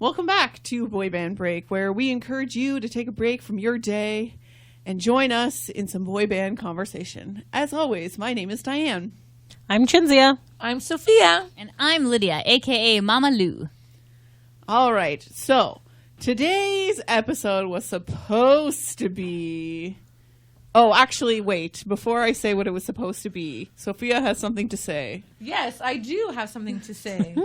Welcome back to Boy Band Break, where we encourage you to take a break from your day and join us in some boy band conversation. As always, my name is Diane. I'm Chinzia. I'm Sophia. And I'm Lydia, a.k.a. Mama Lou. All right, so today's episode was supposed to be... Oh, actually, wait. Before I say what it was supposed to be, Sophia has something to say. Yes, I do have something to say.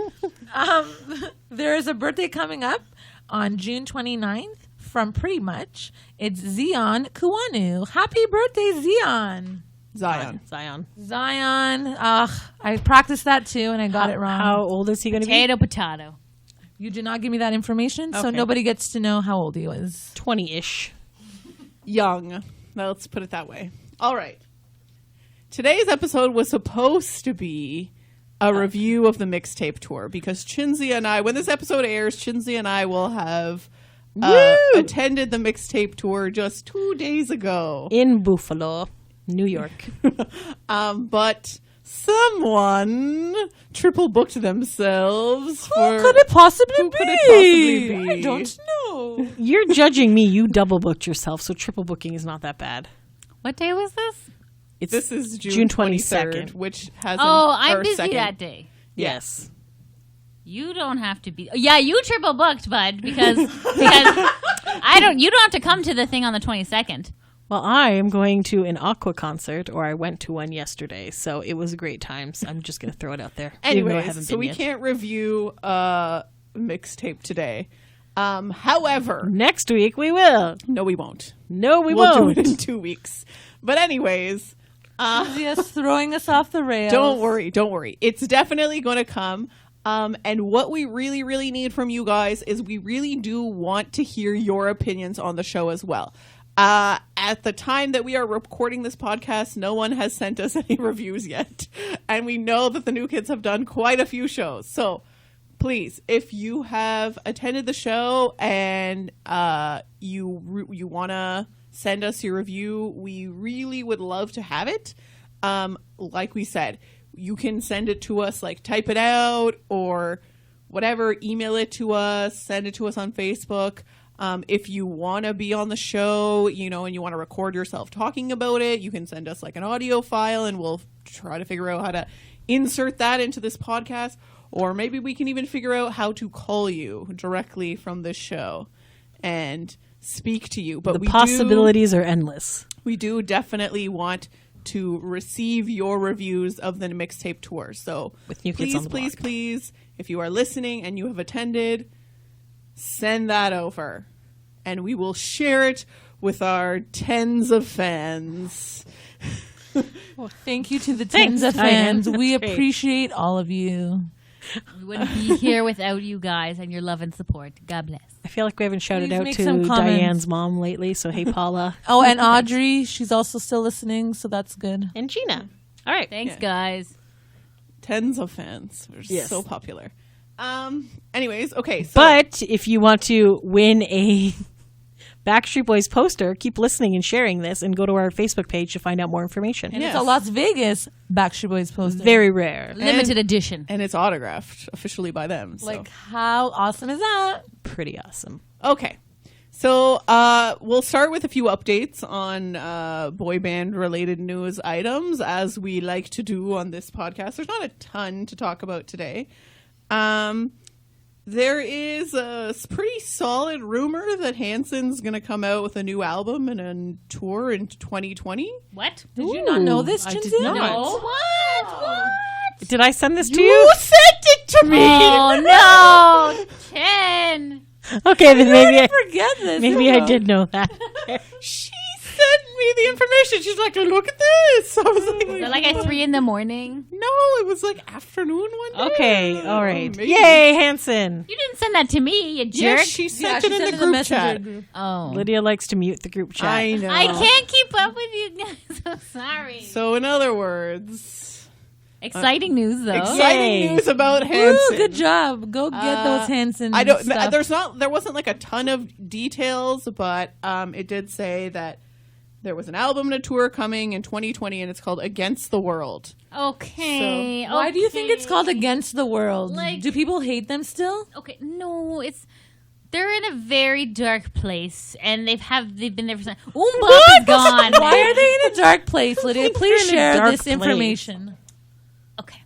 There is a birthday coming up on June 29th from Pretty Much. It's Zion Kuanu. Happy birthday, Zion. Zion. Zion. I practiced that too, and I got it wrong. How old is he going to be? Potato. You did not give me that information, so Okay. nobody gets to know how old he was. 20-ish. Young. Now, let's put it that way. All right. Today's episode was supposed to be a review of the mixtape tour because Chinzia and I, when this episode airs, Chinzia and I will have attended the mixtape tour just 2 days ago. In Buffalo, New York. But someone triple booked themselves. Who could it possibly Who be? could it possibly be? I don't know. You're judging me. You double booked yourself, so triple booking is not that bad. What day was this? This is June 23rd, 22nd. which has I'm our busy second. that day. Yes. You don't have to be. Yeah, you triple booked, bud, because I don't. You don't have to come to the thing on the 22nd. Well, I am going to an Aqua concert, or I went to one yesterday, so it was a great time. So I'm just going to throw it out there. even though I Anyways, haven't so been we yet. can't review mixtape today. However, Next week we will. no, we won't. No, we We'll won't. do it in 2 weeks. But anyways, Just throwing us off the rails. don't worry. It's definitely going to come. And what we really, really need from you guys is we really do want to hear your opinions on the show as well. At the time that we are recording this podcast, no one has sent us any reviews yet. And we know that the New Kids have done quite a few shows. So please, if you have attended the show and you want to send us your review, we really would love to have it. Like we said, you can send it to us, like type it out or whatever, email it to us, send it to us on Facebook. If you want to be on the show, and you want to record yourself talking about it, you can send us like an audio file and we'll try to figure out how to insert that into this podcast. Or maybe we can even figure out how to call you directly from this show and speak to you. But The possibilities are endless. we do definitely want to receive your reviews of the mixtape tour. So With New Kids on the Block. please, if you are listening and you have attended, send that over. And we will share it with our tens of fans. Well, thank you to the Thanks, tens of Diane. fans. We That's great. appreciate all of you. We wouldn't be here without you guys and your love and support. God bless. I feel like we haven't shouted Please out make to some comments. Diane's mom lately, so hey, Paula. Oh, and Audrey, she's also still listening, so that's good. And Gina. All right. Thanks, Yeah. guys. Tens of fans. We're Yes. so popular. Anyways, okay. So But if you want to win a Backstreet Boys poster, keep listening and sharing this and go to our Facebook page to find out more information. And Yes. it's a Las Vegas Backstreet Boys poster. Very rare. Limited edition. and it's autographed officially by them. So. Like, how awesome is that? Pretty awesome. Okay. So we'll start with a few updates on boy band related news items, as we like to do on this podcast. There's not a ton to talk about today. There is a pretty solid rumor that Hanson's going to come out with a new album and a tour in 2020. What? Did you not know Ooh, this, I did Chinzia? not. No. What? Did I send this to You you? sent it to me! Oh, no. Chen. Okay, then maybe Forget this. maybe I did know that. She sent me the information. She's like, look at this. I was like, Is it like at 3 a.m? no, it was like afternoon one day. Okay, all right. Maybe. Yay, Hanson. You didn't send that to me, you jerk. Yes, she sent it in the group chat. group. Oh. Lydia likes to mute the group chat. I know. I can't keep up with you guys. I'm sorry. So, in other words, Exciting news, though. exciting Yay. news about Hanson. Ooh, good job. Go get those Hanson I don't. stuff. There wasn't like a ton of details, but it did say that there was an album and a tour coming in 2020, and it's called Against the World. Okay. Why do you think it's called Against the World? Like- Do people hate them still? Okay, no, it's they're in a very dark place, and they've been there for some. Umbop is gone. Why are they in a dark place, Lydia? Please They're in a share dark this place. information. Okay.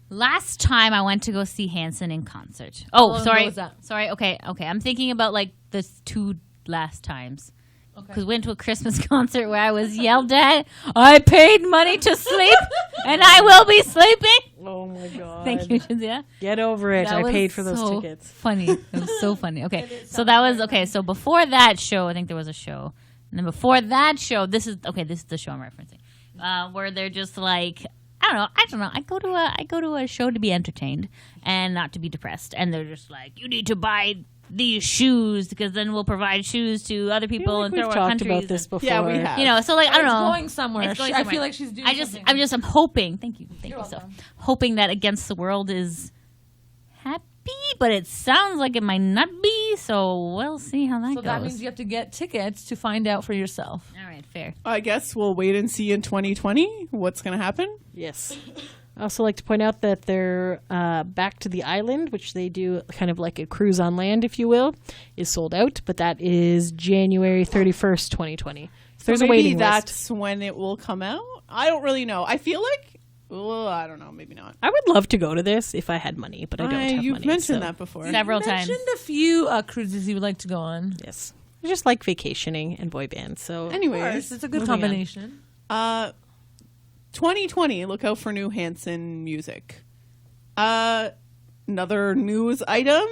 Last time I went to go see Hanson in concert. Oh, long sorry. ago was that? Sorry. Okay. I'm thinking about like the 2 last times. Because we went to a Christmas concert where I was yelled at. I paid money to sleep, and I will be sleeping. Oh my god! Thank you, Cynthia. Get over it. That I was paid for those so tickets. Funny. It was so funny. Okay. So that was okay. So before that show, I think there was a show. And then before that show, this is the show I'm referencing. Where they're just like, I don't know. I go to a show to be entertained and not to be depressed. And they're just like, you need to buy these shoes because then we'll provide shoes to other people and We've third world talked countries. about this before. Yeah, we have. You know, so like I don't It's know. going somewhere. It's going I somewhere. feel like she's doing something. I'm hoping. Thank you You're so. welcome. Hoping that Against the World is happy, but it sounds like it might not be. So we'll see how that So goes. that means you have to get tickets to find out for yourself. All right, fair. I guess we'll wait and see in 2020 what's going to happen. Yes. I also like to point out that they're back to the island, which they do kind of like a cruise on land, if you will, is sold out. But that is January 31st, 2020. So there's a maybe waiting list. that's when it will come out. I don't really know. I feel like, well, I don't know, maybe not. I would love to go to this if I had money, but I don't have You've money. mentioned so- that before. Several You times. mentioned a few cruises you would like to go on. Yes. I just like vacationing and boy bands. So Anyways, It's a good Moving on. combination. 2020, look out for new Hanson music. Another news item,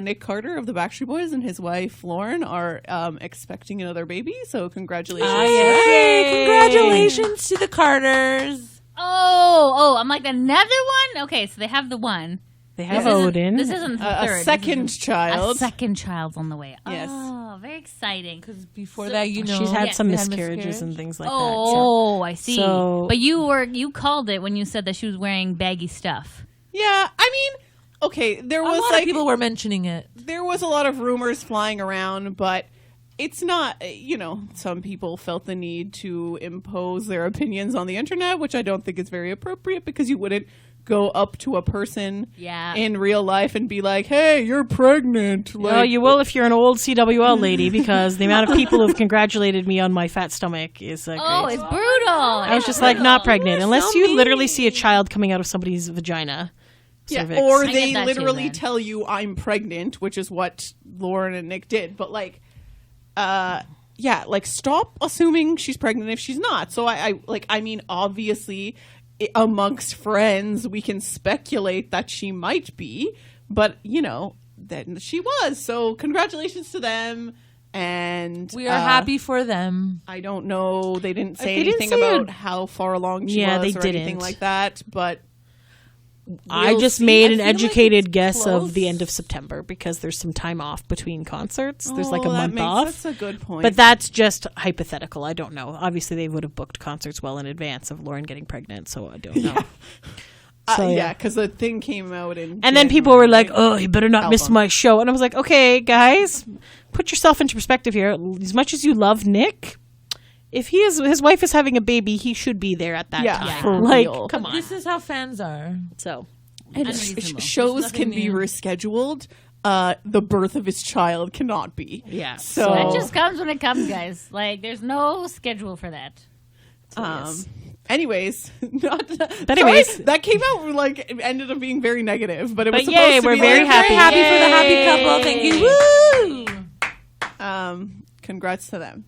Nick Carter of the Backstreet Boys and his wife Lauren are expecting another baby, so congratulations. Yay! Congratulations to the Carters. Oh, I'm like another one. Okay, so they have the one. they have This isn't- Odin. This isn't the third. A This second isn't- child. A second child's on the way. Yes. Oh, very exciting. Because before So- that, you know, She's had Yeah. some they had miscarriages and miscarriage. things like that. Oh, I see. So- But you called it when you said that she was wearing baggy stuff. Yeah, I mean, okay, there A was lot like of people were mentioning it. there was a lot of rumors flying around, but it's not, some people felt the need to impose their opinions on the internet, which I don't think is very appropriate because you wouldn't go up to a person Yeah. in real life and be like, "Hey, you're pregnant." Like, Well, you will if you're an old CWL lady, because the amount of people who've congratulated me on my fat stomach is great. Oh, it's brutal. I was just like, not pregnant. Unless you literally see a child coming out of somebody's vagina. yeah, cervix. or I get they that too, literally man. tell you I'm pregnant, which is what Lauren and Nick did. But like, stop assuming she's pregnant if she's not. So I mean, obviously, amongst friends, we can speculate that she might be, but then she was. So congratulations to them. And We are happy for them. I don't know. They didn't say They didn't anything say about how far along she Yeah, was they or anything didn't. like that. But I we'll just see. made I an feel like educated it's guess close. of the end of September because there's some time off between concerts. There's like a Oh, month off. That's a good point. But that's just hypothetical. I don't know. Obviously, they would have booked concerts well in advance of Lauren getting pregnant, so I don't know. So, yeah, because the thing came out in. And then people were like, January. "Oh, you better not miss Album. my show." And I was like, "Okay, guys, put yourself into perspective here. As much as you love Nick, if his wife is having a baby, he should be there at that Yeah, time. for like, real. come on." This is how fans are. So And Unreasonable. shows There's can nothing be new. rescheduled. The birth of his child cannot be. yeah. So That just comes when it comes, guys. Like, there's no schedule for that. yes. Anyways, anyways. sorry, that came out like it ended up being very negative, but it was But supposed yay, to we're be very like, happy. Happy for the happy Yay. couple. Thank you. Woo! Congrats to them.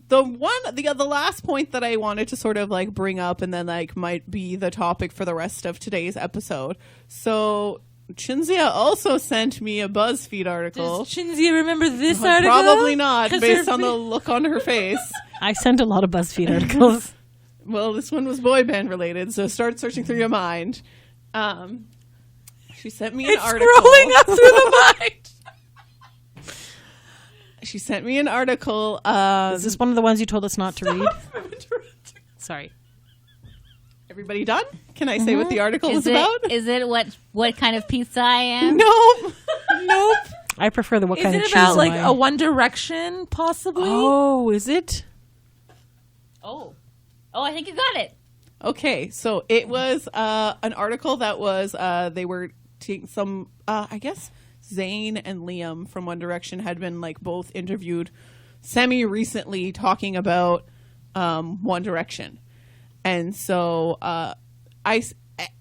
The last point that I wanted to sort of like bring up and then like might be the topic for the rest of today's episode. So Chinzia also sent me a BuzzFeed article. Does Shinzia remember this article? Probably not, 'Cause based her on the fa- look on her face. I sent a lot of BuzzFeed articles. Well, this one was boy band related, so start searching through your mind. She sent me an article. Scrolling up through the mind. She sent me an article. Is this one of the ones you told us not to read? Sorry. Everybody done? Can I say what the article Is is about? Is it what kind of pizza I am? Nope. Nope. I prefer the what Is kind of it cheese about am like I? a One Direction, possibly? Oh, is it? Oh, I think you got it. Okay, so it was an article that was they were taking some I guess Zayn and Liam from One Direction had been like both interviewed semi-recently talking about One Direction. And so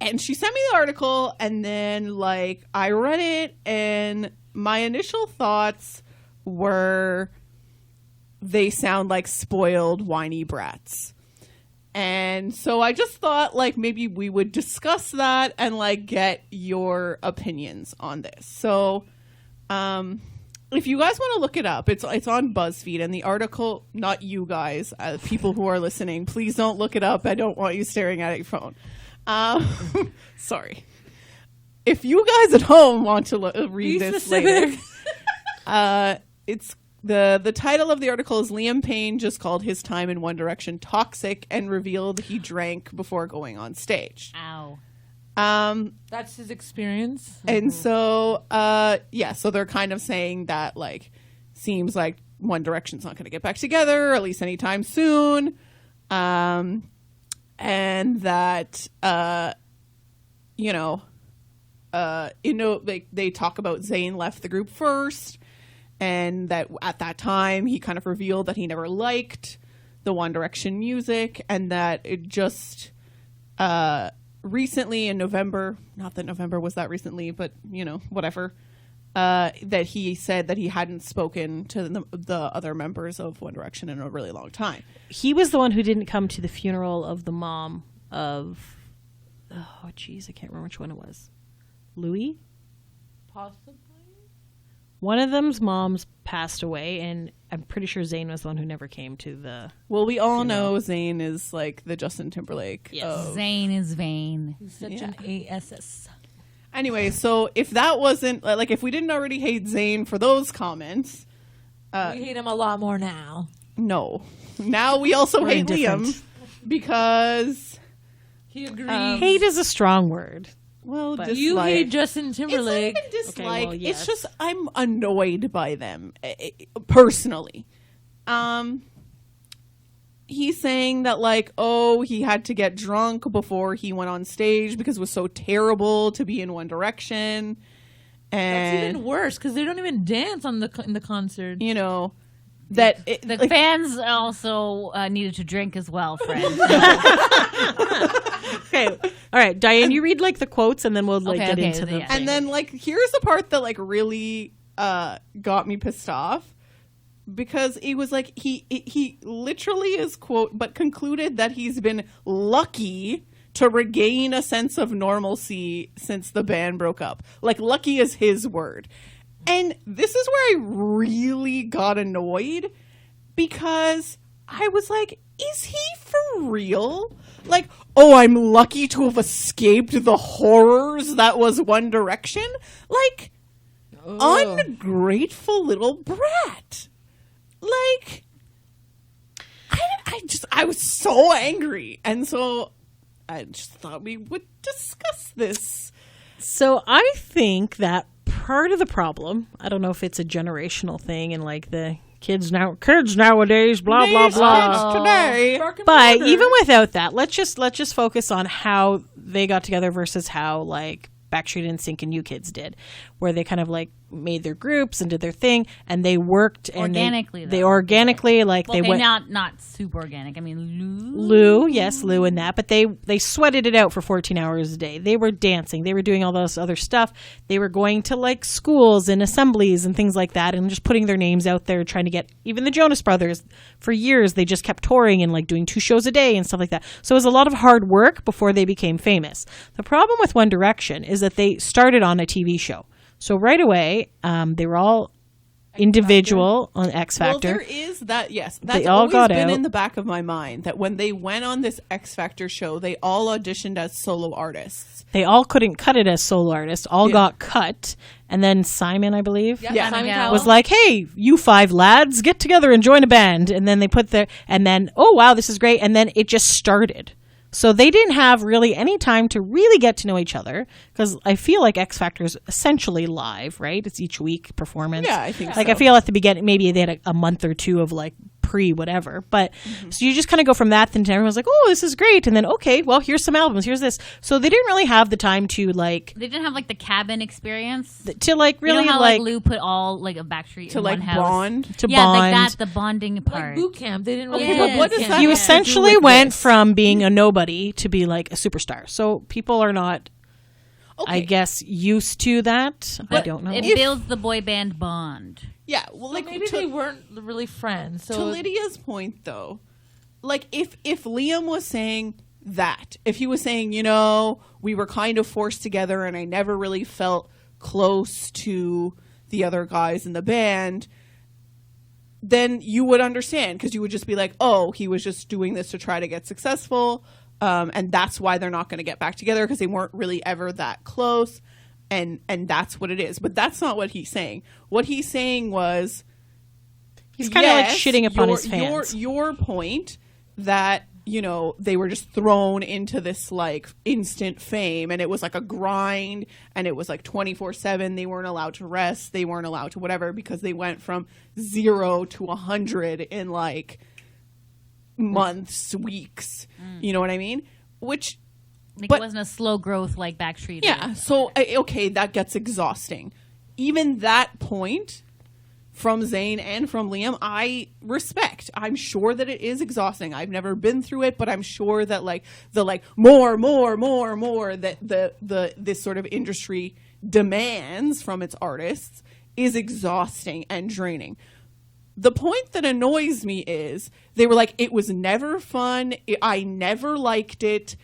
and she sent me the article, and then like I read it, and my initial thoughts were they sound like spoiled, whiny brats. And so I just thought like maybe we would discuss that and like get your opinions on this. So if you guys want to look it up, it's on BuzzFeed, and the article, not you guys, people who are listening, please don't look it up. I don't want you staring at your phone. Sorry. If you guys at home want to read this later, it's the title of the article is Liam Payne just called his time in One Direction toxic and revealed he drank before going on stage. Ow. That's his experience. And so, so they're kind of saying that, like, seems like One Direction's not going to get back together, or at least anytime soon. And that, they talk about Zayn left the group first, and that at that time he kind of revealed that he never liked the One Direction music, and that it just, recently in November, not that November was that recently, but whatever, that he said that he hadn't spoken to the other members of One Direction in a really long time. He was the one who didn't come to the funeral of the mom of, I can't remember which one it was. Louis? Possibly. One of them's moms passed away, and I'm pretty sure Zayn was the one who never came to the... Well, we all know Zayn is like the Justin Timberlake. Yes. Zayn is vain. He's such an ASS. Anyway, so if that wasn't... Like, if we didn't already hate Zayn for those comments... we hate him a lot more now. No. Now we also hate indifferent. Liam because... He agrees. Hate is a strong word. Well, But dislike. You hate Justin Timberlake. It's not even dislike. Okay, well, yes. It's just I'm annoyed by them personally. He's saying that like, oh, he had to get drunk before he went on stage because it was so terrible to be in One Direction, That's and even worse because they don't even dance in the concert. that The fans also needed to drink as well, friend. Okay. All right, Diane, you read like the quotes, and then we'll get into them. yeah. And then, like, here's the part that, like, really got me pissed off. Because it was like, he literally is, quote, but concluded that he's been lucky to regain a sense of normalcy since the band broke up. Like, lucky is his word. And this is where I really got annoyed. Because I was like, is he for real? Like, oh, I'm lucky to have escaped the horrors that was One Direction? Like, ungrateful little brat. Like, I was so angry. And so I just thought we would discuss this. So I think that part of the problem, I don't know if it's a generational thing and like the kids nowadays, blah, blah, These blah. kids today. But even without that, let's just focus on how they got together versus how like Backstreet NSYNC and New Kids did, where they kind of like made their groups and did their thing, and they worked and Organically, They though. organically like Well, they okay, went. not super organic. I mean, Lou and that, but they sweated it out for 14 hours a day. They were dancing, they were doing all this other stuff. They were going to like schools and assemblies and things like that, and just putting their names out there, trying to get even the Jonas Brothers. For years, they just kept touring and like doing 2 shows a day and stuff like that. So it was a lot of hard work before they became famous. The problem with One Direction is that they started on a TV show. So right away, they were all individual on X Factor. Well, there is that, yes. That's They all always got been out. in the back of my mind, that when they went on this X Factor show, they all auditioned as solo artists. They all couldn't cut it as solo artists. All got cut. And then Simon, I believe, Yeah. Simon Yeah. Cowell. was like, hey, you 5 lads, get together and join a band. And then they put their, and then, oh, wow, this is great. And then it just started. So they didn't have really any time to really get to know each other, because I feel like X Factor is essentially live, right? It's each week performance. Yeah, I think Like so. I feel at the beginning, maybe they had a month or two of like pre-whatever. But so you just kind of go from that, then to everyone's like, oh, this is great. And then, okay, well, here's some albums. Here's this. So they didn't really have the time to like, They didn't have like the cabin experience. to like really you know how like, Lou put all like a Backstreet To in like one house. bond. to Yeah, bond. like that, the bonding part. Like boot camp. They didn't really Okay, have but boot what does camp. that You have to do essentially with went this? from being a nobody to be like a superstar. So people are not, Okay. I guess, used to that. I But don't know. It builds the boy band bond. Yeah, well, like Maybe they weren't really friends. So to Lydia's point, though, like if Liam was saying that, if he was saying, you know, we were kind of forced together and I never really felt close to the other guys in the band, then you would understand, because you would just be like, oh, he was just doing this to try to get successful, and that's why they're not going to get back together, because they weren't really ever that close, and that's what it is. But that's not what he's saying. What he's saying was, He's kind of like yes, shitting upon your- his fans. Your point that, you know, they were just thrown into this like instant fame, and it was like a grind, and it was like 24/7. They weren't allowed to rest. They weren't allowed to whatever, because they went from 0 to 100 in like months, weeks. You know what I mean? Which, Like But- it wasn't a slow growth like Backstreet. yeah. So okay, that gets exhausting. Even that point from Zayn and from Liam, I respect. I'm sure that it is exhausting. I've never been through it, but I'm sure that like the like more that the this sort of industry demands from its artists is exhausting and draining. The point that annoys me is they were like, it was never fun. I never liked it.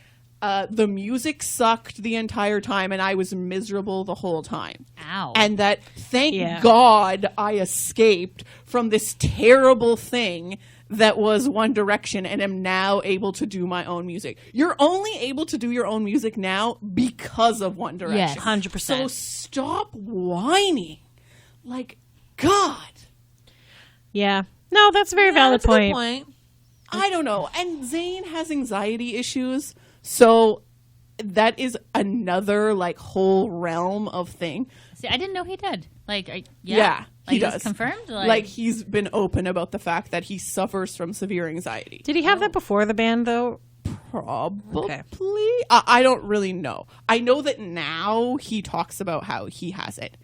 The music sucked the entire time, and I was miserable the whole time. Ow. And that, thank Yeah. God, I escaped from this terrible thing that was One Direction, and am now able to do my own music. You're only able to do your own music now because of One Direction. Yes. 100%. So stop whining. Like, God. Yeah. No, that's a very valid that's a good point. point. I don't know. And Zayn has anxiety issues, so that is another like whole realm of thing. See, I didn't know he did. Like, Yeah, like, he it's does. confirmed. Like he's been open about the fact that he suffers from severe anxiety. Did he have that before the band, though? Probably. Okay. I don't really know. I know that now he talks about how he has it.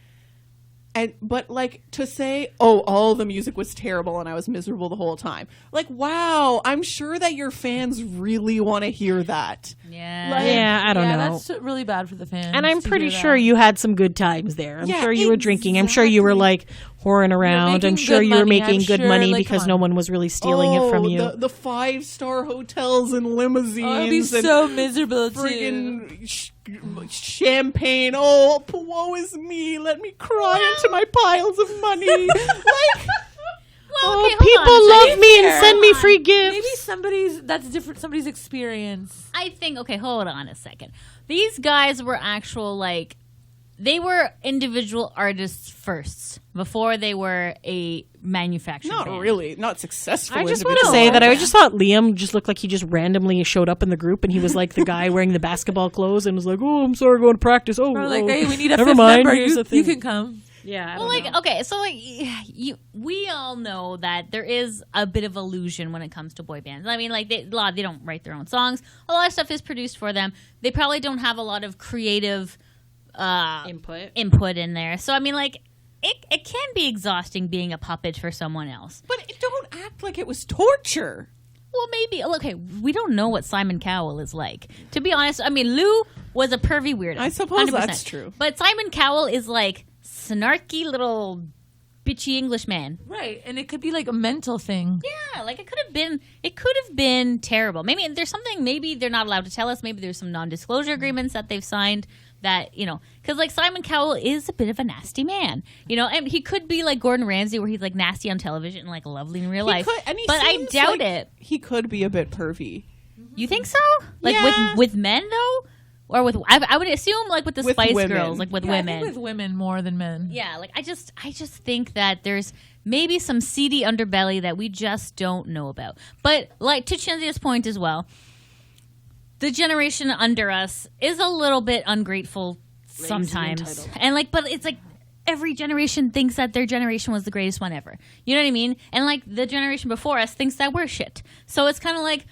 But like to say, oh, all the music was terrible and I was miserable the whole time. Like, wow, I'm sure that your fans really want to hear that. yeah. Like- Yeah, I don't know. That's really bad for the fans. And I'm to pretty hear sure that. you had some good times there. I'm Yeah, sure you were drinking. I'm sure you were like whoring around. making I'm sure good you were money. making I'm good sure, money like, because come no on. one was really stealing it from you. The 5-star hotels and limousines. Oh, it'd be and so miserable too. friggin' champagne. Oh, woe is me. Let me cry into my piles of money. Like, Oh, okay, hold on people a love second. me and send me free gifts. Maybe that's different. Somebody's experience. I think, okay, hold on a second. These guys were actual, like, they were individual artists first before they were a manufactured not band. really. Not successful. I just want to individual say that I artists. just thought Liam just looked like he just randomly showed up in the group and he was like the guy wearing the basketball clothes and was like, "Oh, I'm sorry, going to practice." Oh, Or like, oh, hey, we need a never fifth mind. member. Here's the You thing. can come. Yeah. I Well, don't like, know. okay, so, like, we all know that there is a bit of illusion when it comes to boy bands. I mean, like, they don't write their own songs. A lot of stuff is produced for them. They probably don't have a lot of creative input in there. So, I mean, like, it can be exhausting being a puppet for someone else. But don't act like it was torture. Well, maybe. Okay, we don't know what Simon Cowell is like. To be honest, I mean, Lou was a pervy weirdo. I suppose 100%. that's true. But Simon Cowell is like snarky little bitchy English man. Right, and it could be like a mental thing. Yeah, like it could have been terrible. Maybe there's something, maybe they're not allowed to tell us. Maybe there's some non-disclosure agreements that they've signed that, you know, because like Simon Cowell is a bit of a nasty man, you know, and he could be like Gordon Ramsay where he's like nasty on television and like lovely in real life. He But I seems doubt like it. He could be a bit pervy. You think so? Like Yeah. with men though? Or with, I would assume like with the With Spice women. Girls, like with Yeah, I women. think with women more than men. Yeah, like I just think that there's maybe some seedy underbelly that we just don't know about. But like to Chinzia's point as well, the generation under us is a little bit ungrateful sometimes. entitled. And like, but it's like every generation thinks that their generation was the greatest one ever. You know what I mean? And like the generation before us thinks that we're shit. So it's kind of like,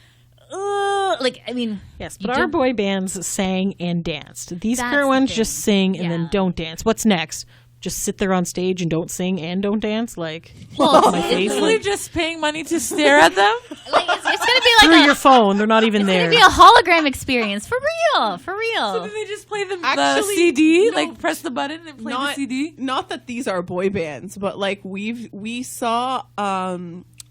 I mean, Yes, but our boy bands sang and danced. These That's current the ones thing. just sing and then Yeah. don't dance. What's next? Just sit there on stage and don't sing and don't dance? Like, well, my face, Really like, just paying money to stare at them? like it's gonna be through like your phone. They're not even it's there. gonna be a hologram experience for real, So then they just play the Actually, CD, no. like press the button and play the CD? Not that these are boy bands, but like we saw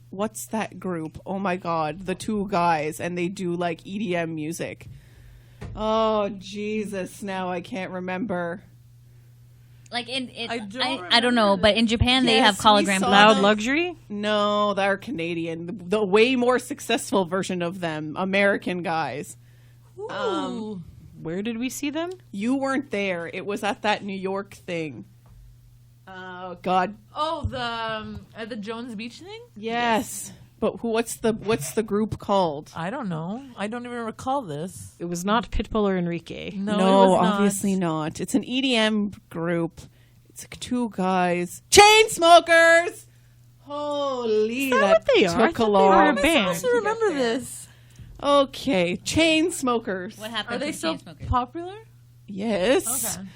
what's that group? Oh my god, the two guys, and they do like EDM music. Oh Jesus, now I can't remember. like I don't I don't know, remember but in Japan they have Yes, we hologram. saw Loud them. Luxury? No, they're Canadian. The way more successful version of them, American guys. Ooh. Where did we see them? You weren't there. It was at that New York thing. Oh God, Oh, the Jones Beach thing? yes. But what's the group called? I don't know. I don't even recall this. It was not Pitbull or Enrique. No, it No, was not. obviously not. It's an EDM group. It's two guys. Chain smokers. Holy, that that what they are? I took thought a they long. were a I'm band. supposed to remember this. Okay, chain smokers. What happened? Are they to still Chainsmokers? popular? Yes. Okay.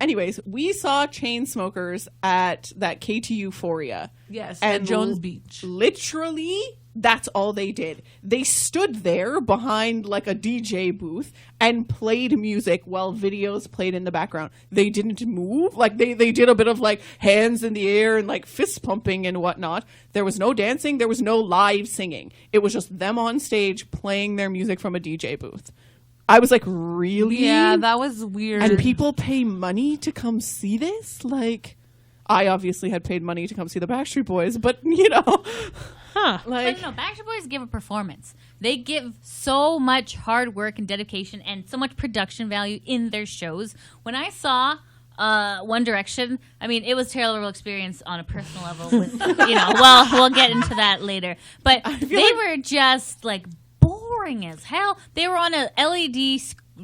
Anyways, we saw chain smokers at that KT Euphoria. Yes, And at Jones Beach. Literally, that's all they did. They stood there behind like a DJ booth and played music while videos played in the background. They didn't move. Like they did a bit of like hands in the air and like fist pumping and whatnot. There was no dancing. There was no live singing. It was just them on stage playing their music from a DJ booth. I was like, really? Yeah, that was weird. And people pay money to come see this? Like, I obviously had paid money to come see the Backstreet Boys, but you know, Huh. like, But no, Backstreet Boys give a performance. They give so much hard work and dedication and so much production value in their shows. When I saw One Direction, I mean, it was a terrible experience on a personal level. With, well, we'll get into that later. But they were just like boring as hell. They were on a LED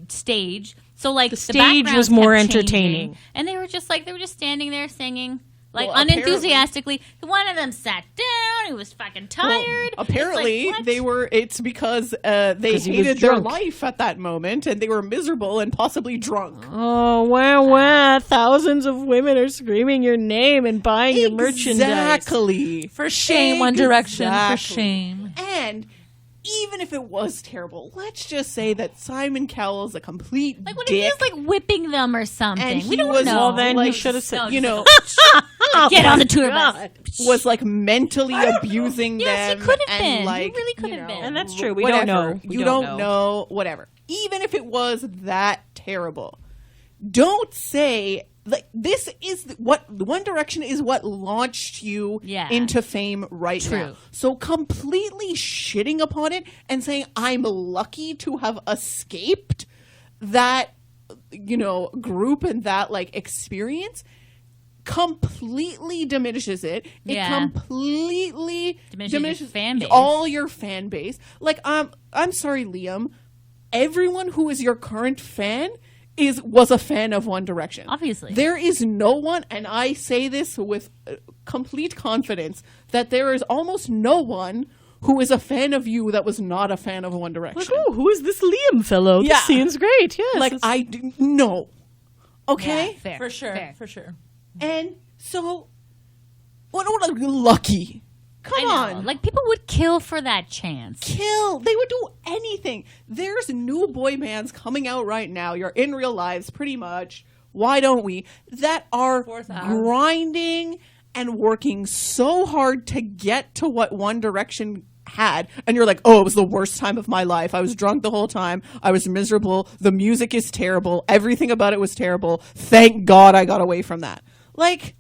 stage, so like the stage backgrounds was more kept changing, entertaining. and they were just standing there singing. Like Well, unenthusiastically, one of them sat down. He was fucking tired. It's like, apparently what? they were. It's because they 'Cause he was hated their drunk. life at that moment, and they were miserable and possibly drunk. Oh, wow. Thousands of women are screaming your name and buying your merchandise. Exactly. For shame, One Direction. For Exactly. shame. And even if it was terrible, let's just say that Simon Cowell's a complete Like, what dick. if he was like whipping them or something? and We he don't was, know. Well, then like, he should have said, No, you know, Get on the tour bus. was like mentally abusing Yes, he them. could have and been. He like, really could you have know, been. And that's true. We whatever. don't know. We You don't don't know. Whatever. Even if it was that terrible, don't say like this is what One Direction is what launched you Yeah. into fame right True. now. So completely shitting upon it and saying I'm lucky to have escaped that group and that like experience completely diminishes it. It Yeah. completely Diminishes your fan base. all your fan base. Like I'm sorry, Liam. Everyone who is your current fan was a fan of One Direction. Obviously. There is no one, and I say this with complete confidence, that there is almost no one who is a fan of you that was not a fan of One Direction. Like, oh, who is this Liam fellow? Yeah. This seems great. Yes. Like, it's- I do no. Okay? Yeah, fair. For sure. Fair. For sure. And so, what lucky. Come I know. on. Like, people would kill for that chance. Kill. They would do anything. There's new boy bands coming out right now. You're in real lives, pretty much. Why don't we? That are Fourth Ave. grinding and working so hard to get to what One Direction had. And you're like, oh, it was the worst time of my life. I was drunk the whole time. I was miserable. The music is terrible. Everything about it was terrible. Thank God I got away from that. Like,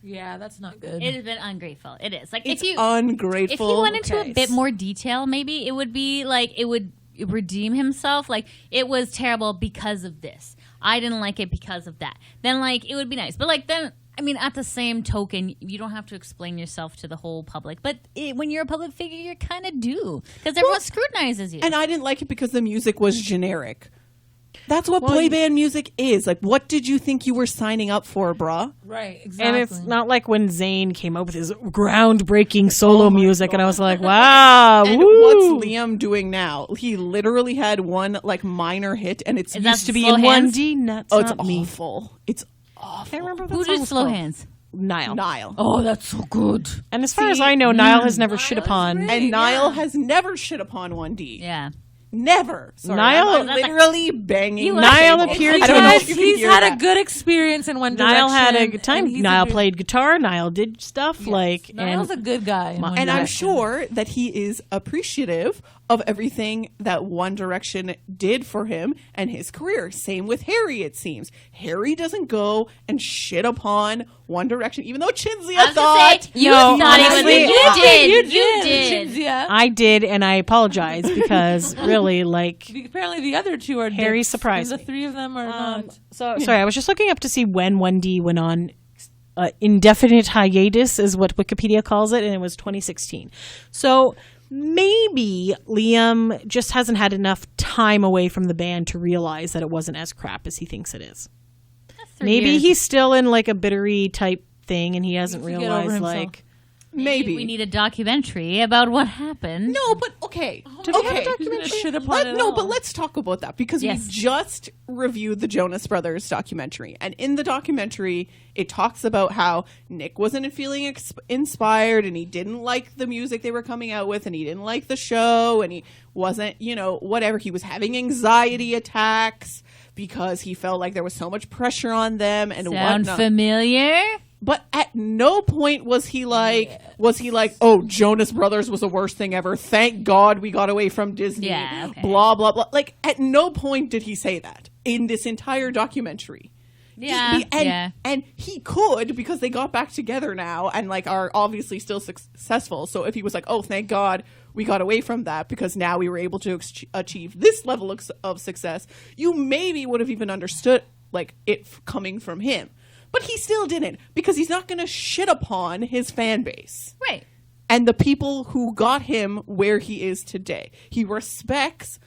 Yeah, that's not good. It has been ungrateful. It is. Like, it's if you ungrateful. if he went into a Okay. bit more detail, maybe it would be like it would redeem himself. Like, it was terrible because of this. I didn't like it because of that. Then, like, it would be nice. But, like, then, I mean, at the same token, you don't have to explain yourself to the whole public. But when you're a public figure, you kind of do. Because everyone scrutinizes you. And I didn't like it because the music was generic. That's what boy band music is. Like, what did you think you were signing up for, brah? Right, exactly. And it's not like when Zayn came up with his groundbreaking solo music, and I was like, wow. And woo. what's Liam doing now? He literally had one like minor hit, and it's Is that used to be Slow in Hands? 1D. That's oh, it's not me. awful. It's I awful. can't remember what Who that song did was Slow called. Hands? Niall. Niall. oh, that's so good. And as far as See, I know, Niall has never shit Niall is upon. great. And Niall Yeah. has never shit upon 1D. Yeah. Never. Sorry, Niall- I'm literally banging. the Niall table. appeared I don't know if you can He's hear had that. a good experience in One Direction. Niall had a good time. and he's Niall a good- played guitar. Niall did stuff like. Niall's and a good guy. in One And I'm Direction. sure that he is appreciative of everything that One Direction did for him and his career. Same with Harry, it seems. Harry doesn't go and shit upon One Direction, even though I Chinzia was gonna thought. say, you No, thought he was. honestly, You did. You You did. Chinzia. I did, and I apologize because really, like. Apparently, the other two are Harry dicks, surprised and the me. three of them are not. Sorry, I was just looking up to see when 1D went on indefinite hiatus, is what Wikipedia calls it, and it was 2016. So maybe Liam just hasn't had enough time away from the band to realize that it wasn't as crap as he thinks it is. Maybe he's still in like a bittery type thing, and he hasn't Needs to get over realized himself. like. Maybe. We need a documentary about what happened. No, but okay. He's gonna shit upon it No, all. but let's talk about that because Yes. we just reviewed the Jonas Brothers documentary. And in the documentary, it talks about how Nick wasn't feeling inspired and he didn't like the music they were coming out with and he didn't like the show and he wasn't, whatever. He was having anxiety attacks because he felt like there was so much pressure on them and Sound whatnot. familiar? But at no point was he like, oh, Jonas Brothers was the worst thing ever. Thank God we got away from Disney. Yeah, okay. Blah, blah, blah. Like, at no point did he say that in this entire documentary. Yeah, yeah. And he could because they got back together now and like are obviously still successful. So if he was like, oh, thank God we got away from that because now we were able to achieve this level of success, you maybe would have even understood like it coming from him. But he still didn't because he's not going to shit upon his fan base Right. and the people who got him where he is today. He respects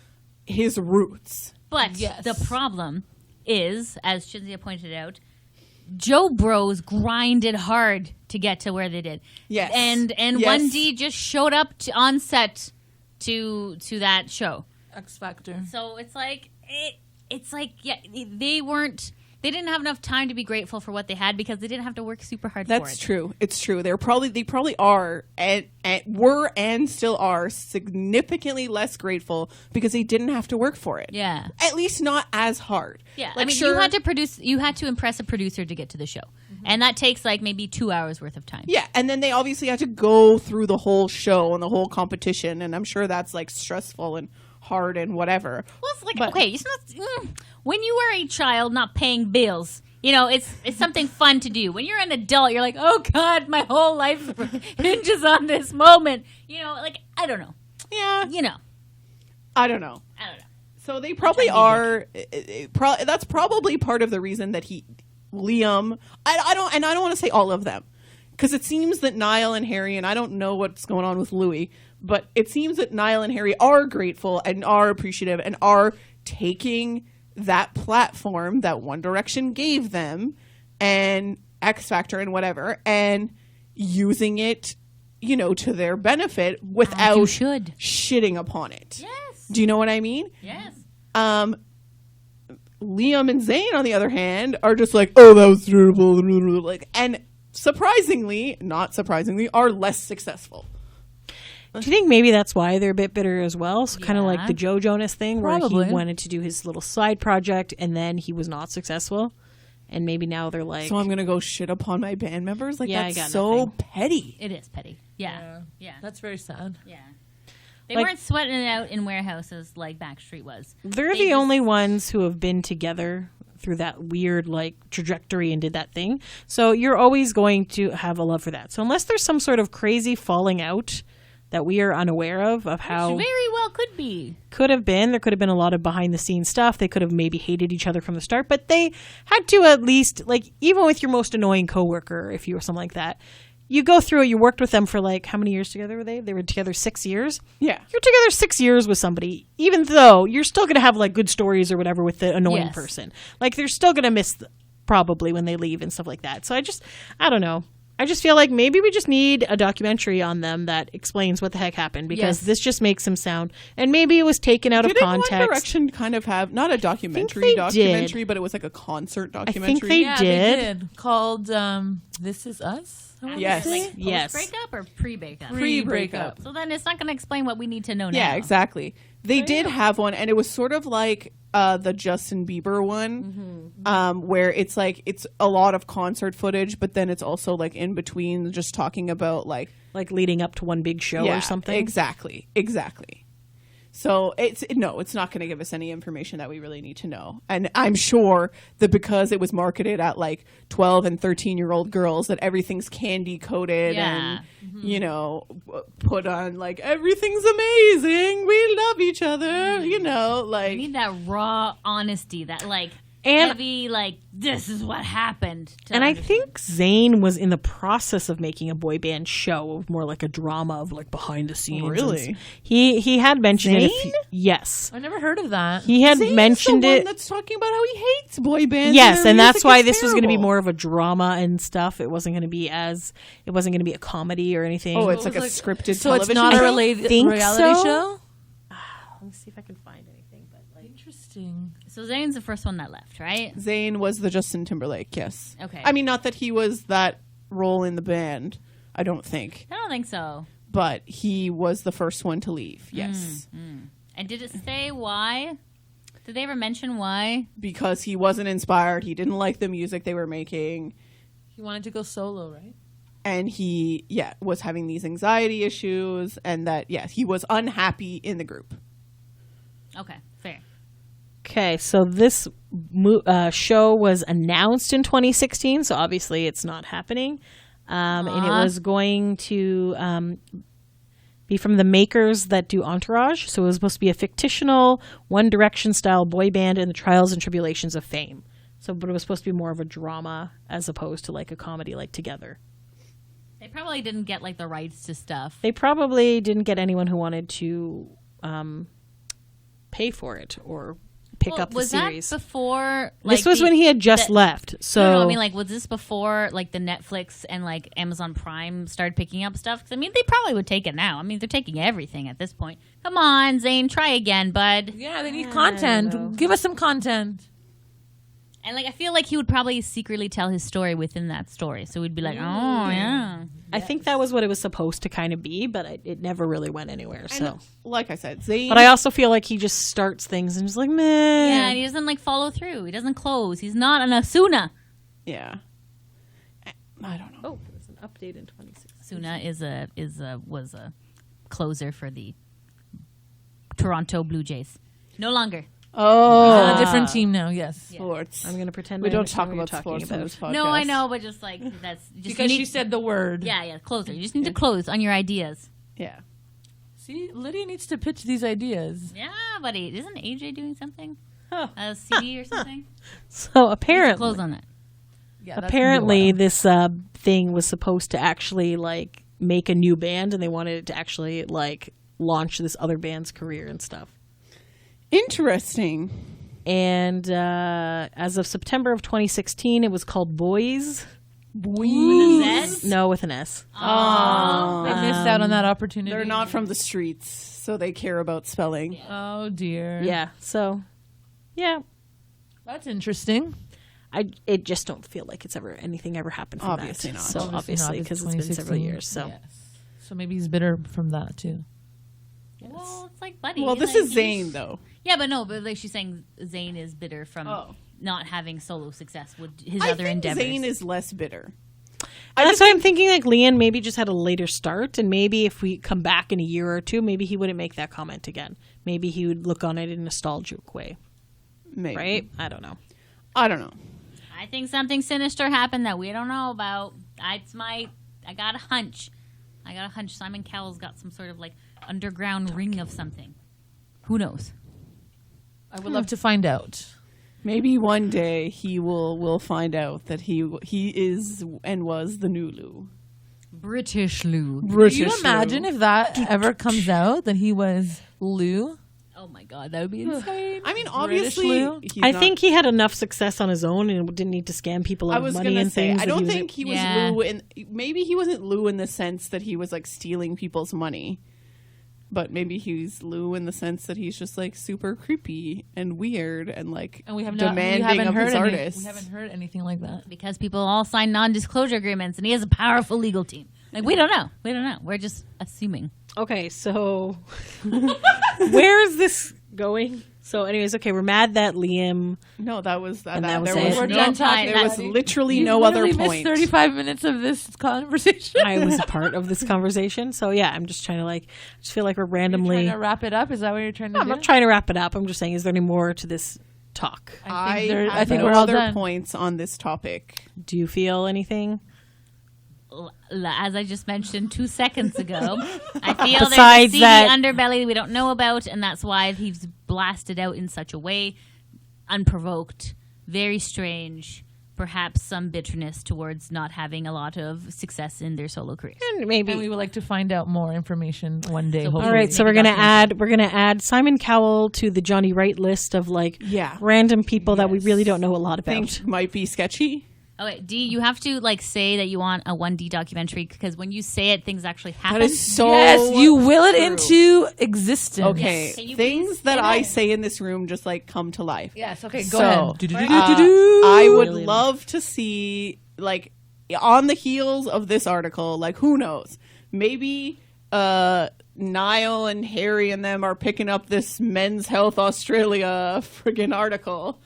his roots. But Yes. the problem is, as Chinzia pointed out, Joe Bros grinded hard to get to where they did. Yes. And Yes. 1D just showed up on set to that show. X Factor. So it's like they didn't have enough time to be grateful for what they had because they didn't have to work super hard for it. That's true. It's true. They probably are and were and still are significantly less grateful because they didn't have to work for it. Yeah. At least not as hard. Yeah. Like, I mean, sure, you had to impress a producer to get to the show. And that takes like maybe 2 hours worth of time. yeah, and then they obviously had to go through the whole show and the whole competition, and I'm sure that's like stressful and hard and whatever. Well, it's like, But- okay, it's not, when you were a child not paying bills, it's something fun to do. When you're an adult, you're like, oh God, my whole life hinges on this moment. I don't know. Yeah, I don't know. I don't know. So they probably are. That's probably part of the reason that Liam. I don't want to say all of them, because it seems that Niall and Harry, and I don't know what's going on with Louis, but it seems that Niall and Harry are grateful and are appreciative and are taking that platform that One Direction gave them and X Factor and whatever, and using it, to their benefit without you should. shitting upon it. Yes. Do you know what I mean? Yes. Liam and Zayn, on the other hand, are just like, oh, that was terrible, like, and not surprisingly, are less successful. Do you think maybe that's why they're a bit bitter as well? So kind of Yeah. like the Joe Jonas thing, where Probably. he wanted to do his little side project and then he was not successful, and maybe now they're like, So I'm gonna go shit upon my band members? Like, Yeah, I that's got so nothing. petty. It is petty. Yeah. Yeah. That's very sad. Yeah. They Like- weren't sweating it out in warehouses like Backstreet was. they're They the just- only ones who have been together through that weird like trajectory and did that thing. So you're always going to have a love for that. So unless there's some sort of crazy falling out that we are unaware of how Which very well could be. could have been, there could have been a lot of behind the scenes stuff. They could have maybe hated each other from the start, but they had to at least, like, even with your most annoying coworker, if you were something like that, you go through it. You worked with them for like how many years together were they? They were together 6 years. Yeah. You're together 6 years with somebody, even though you're still going to have like good stories or whatever with the annoying Yes. person. Like they're still going to miss probably when they leave and stuff like that. So I don't know. I just feel like maybe we just need a documentary on them that explains what the heck happened, because Yes. this just makes them sound, and maybe it was taken out of Didn't context. One Direction kind of have not a documentary they but it was like a concert I documentary? think they Yeah, did. they did. Called This Is Us. I wanna Yes. say. Yes. Breakup or pre-breakup? Pre-breakup. So then it's not going to explain what we need to know now. Yeah, exactly. They did have one, and it was sort of like the Justin Bieber one, where it's like it's a lot of concert footage, but then it's also like in between, just talking about like Like leading up to one big show or something. Exactly. So it's not going to give us any information that we really need to know. And I'm sure that because it was marketed at like 12 and 13-year-old girls, that everything's candy coated Yeah. and put on like everything's amazing. We love each other. We Like need that raw honesty, that like And- heavy, like this is what happened. And I think Zayn was in the process of making a boy band show, more like a drama of like behind the scenes. and Really? He had mentioned it. Zayn? Yes, I never heard of that. he had Zayn's mentioned the one it. that's talking about how he hates boy bands. Yes, their and that's music why is this was going to be terrible. more of a drama and stuff. It wasn't going to be a comedy or anything. Oh, it's like a like- scripted So it's television not a show? reality so. show? Let me see if I can find anything. But like, Interesting. so. Zayn's the first one that left, right? Zayn was the Justin Timberlake, yes. Okay. I mean, not that he was that role in the band, I don't think, I don't think so. but he was the first one to leave, yes. And did it say why? Did they ever mention why? Because he wasn't inspired, he didn't like the music they were making, He wanted to go solo, right? and he, was having these anxiety issues, and that, he was unhappy in the group. Okay, fair. okay, so this show was announced in 2016, so obviously it's not happening. And it was going to be from the makers that do Entourage. So it was supposed to be a fictional One Direction style boy band in the trials and tribulations of fame. So, but it was supposed to be more of a drama as opposed to like a comedy, like Together. They probably didn't get like the rights to stuff. They probably didn't get anyone who wanted to pay for it or pick up the was series. that before? This was when he had just left. So No, I mean, like, was this before, like, the Netflix and, like, Amazon Prime started picking up stuff? 'Cause, I mean, they probably would take it now. I mean, they're taking everything at this point. Come on, Zayn, try again, bud. Yeah, they need content. Give us some content. And, like, I feel like he would probably secretly tell his story within that story. So we'd be like, oh, yeah. I think that was what it was supposed to kind of be, but it never really went anywhere. So, And like I said, Zayn... but I also feel like he just starts things and just like, meh. Yeah, and he doesn't, like, follow through. He doesn't close. He's not an Asuna. Yeah. I don't know. Oh, there's an update in 2016. Asuna was a closer for the Toronto Blue Jays. No longer. Oh, A different team now, yes. sports. I'm going to pretend we I don't understand talk what you're about talking sports on this podcast. No, I know, but just, like, that's... Just Because you she need- said the word. Yeah, closer. You just need to close on your ideas. Yeah. See, Lydia needs to pitch these ideas. Yeah, buddy. Isn't AJ doing something? Huh. A CD or something? So apparently, Close on that. Yeah, that's apparently gonna be this thing was supposed to actually like make a new band, and they wanted it to actually like launch this other band's career and stuff. Interesting. And as of September of 2016, it was called Boys. Z? No, with an S. a while. They missed out on that opportunity. They're not from the streets, so they care about spelling. Oh, dear. Yeah. So, yeah, That's interesting. it just don't feel like it's anything ever happened from Obviously that. not. So obviously, because it's been several 2016. years. So Yes. So maybe he's bitter from that, too. Well, it's like Buddy. Well, this like, is Zayn, though. Yeah, but no, but like she's saying Zayn is bitter from Oh. not having solo success with his I other think endeavors. Zayn is less bitter. that's why I'm thinking like Leanne maybe just had a later start, and maybe if we come back in a year or two, maybe he wouldn't make that comment again. Maybe he would look on it in a nostalgic way, Maybe. right? I don't know. I don't know. I think something sinister happened that we don't know about. I got a hunch. Simon Cowell's got some sort of like underground ring of something. Who knows? I would love to find out. Maybe one day he will find out that he is and was the new Lou. British Lou. Can you imagine if that ever comes out that he was Lou? Oh my god, that would be insane. I mean, British obviously, Lou? he's I not- think he had enough success on his own and didn't need to scam people I out of was money gonna and say, things. I that don't was think he was Yeah. Lou, and maybe he wasn't Lou in the sense that he was like stealing people's money, but maybe he's Lou in the sense that he's just like super creepy and weird and like And we have demanding of his artists. We haven't heard anything like that. Because people all sign non-disclosure agreements, and he has a powerful legal team. Like we don't know. We're just assuming. Okay, so where is this going? So, anyways, okay, we're mad that Liam. No, that was And that. that was There it. was We're no, done talking. there was That- literally You no other literally point. missed 35 minutes of this conversation. I was a part of this conversation, so yeah, I'm just trying to I just feel like we're Trying randomly. to wrap it up. Is that what you're trying to I'm do? not trying to wrap it up. I'm just saying, is there any more to this talk? I I think have we're no all other done. points on this topic. Do you feel anything? As I just mentioned 2 seconds ago, I feel there's a Besides seedy that- underbelly we don't know about, and that's why he's blasted out in such a way, unprovoked, very strange. Perhaps some bitterness towards not having a lot of success in their solo careers. And maybe. And we would like to find out more information one day. So hopefully. All right, so Maybe we're gonna add Simon Cowell to the Johnny Wright list of Yeah. random people that we Yes. really don't know a lot about. Think might be sketchy. Okay, D, you have to say that you want a 1D documentary because when you say it, things actually happen. That is so. Yes, you will it true. into existence. Okay, Yes. Can you things please that say I that? say in this room just come to life. Yes. Okay. So, Go ahead. I would Really? love to see on the heels of this article, who knows? Maybe Niall and Harry and them are picking up this Men's Health Australia friggin' article.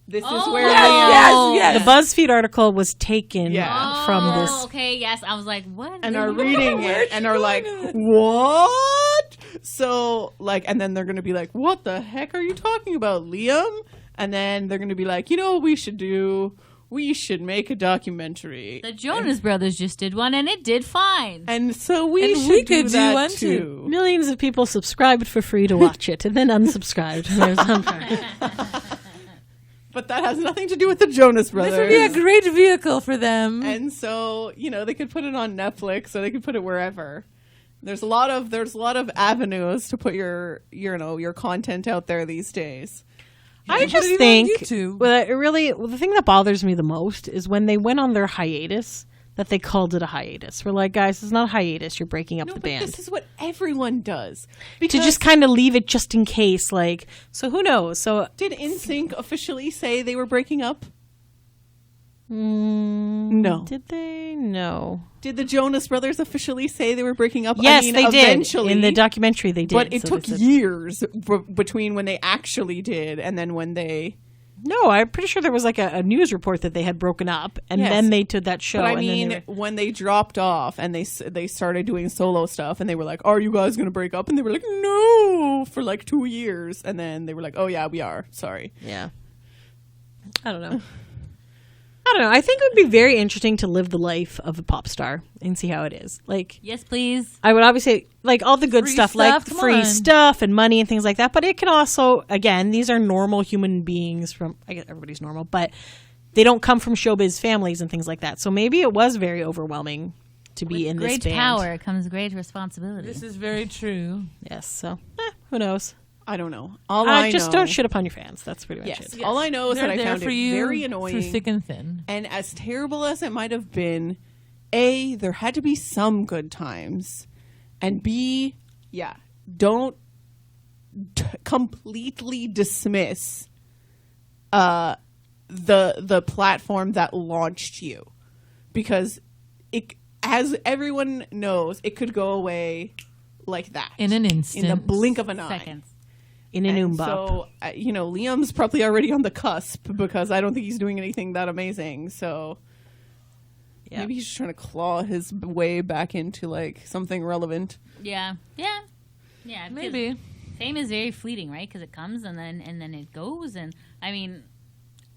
This is where Yes. The BuzzFeed article was taken Yeah. from Oh, this. okay, yes. I was like, what? and are reading it and are like, what? So, and then they're going to be like, what the heck are you talking about, Liam? And then they're going to be like, you know what we should do? We should make a documentary. The Jonas Brothers just did one, and it did fine. And so we And should we do could do that one too. Millions of people subscribed for free to watch it and then unsubscribed. But that has nothing to do with the Jonas Brothers. This would be a great vehicle for them. And so, they could put it on Netflix or they could put it wherever. There's a lot of avenues to put your content out there these days. I put it just even on think YouTube. the thing that bothers me the most is when they went on their hiatus that they called it a hiatus. We're like, guys, it's not a hiatus. You're breaking up No, the but band. this is what everyone does. To Because just kind of leave it just in case. So who knows? So did NSYNC officially say they were breaking up? mm, No. did they? No. Did the Jonas Brothers officially say they were breaking up? Yes, I mean, they did. eventually, In the documentary, they did. But it So took they said- years between when they actually did and then when they. No, I'm pretty sure there was a news report that they had broken up, and Yes. then they did that show. But I and then they mean, were- when they dropped off and they started doing solo stuff, and they were like, "Are you guys going to break up?" And they were like, "No," for 2 years, and then they were like, "Oh yeah, we are. Sorry." yeah. I don't know. I think it would be very interesting to live the life of a pop star and see how it is. Yes, please. I would obviously all the good Free stuff, stuff, come free on. stuff and money and things like that. But it can also, again, these are normal human beings I guess everybody's normal, but they don't come from showbiz families and things like that. So maybe it was very overwhelming to be in this Great band. power comes great responsibility. This is very true. Yes. So who knows? I don't know. All I Just know, don't shit upon your fans. That's pretty much Yes. it. All I know is They're that I there found for it you very through annoying. thick and thin. And as terrible as it might have been, A, there had to be some good times. And B, don't completely dismiss the platform that launched you. Because it, as everyone knows, it could go away like that. In an instant. In the blink of an eye. Seconds. In an And oombop. so, Liam's probably already on the cusp because I don't think he's doing anything that amazing. So Yeah. maybe he's just trying to claw his way back into something relevant. Yeah. Yeah. Yeah. 'cause Maybe. Fame is very fleeting, right? Because it comes and then it goes. And I mean,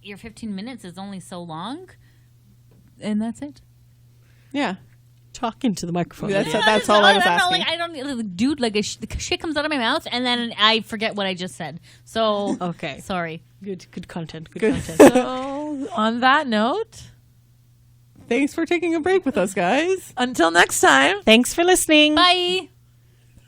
your 15 minutes is only so long. And that's it. Yeah, Talking to the microphone. That's Lydia. that's all I was don't know, asking. I don't, dude. Shit comes out of my mouth, and then I forget what I just said. So Okay. sorry. Good content. Good Good. content. So, on that note, Thanks for taking a break with us, guys. Until next time. Thanks for listening. Bye.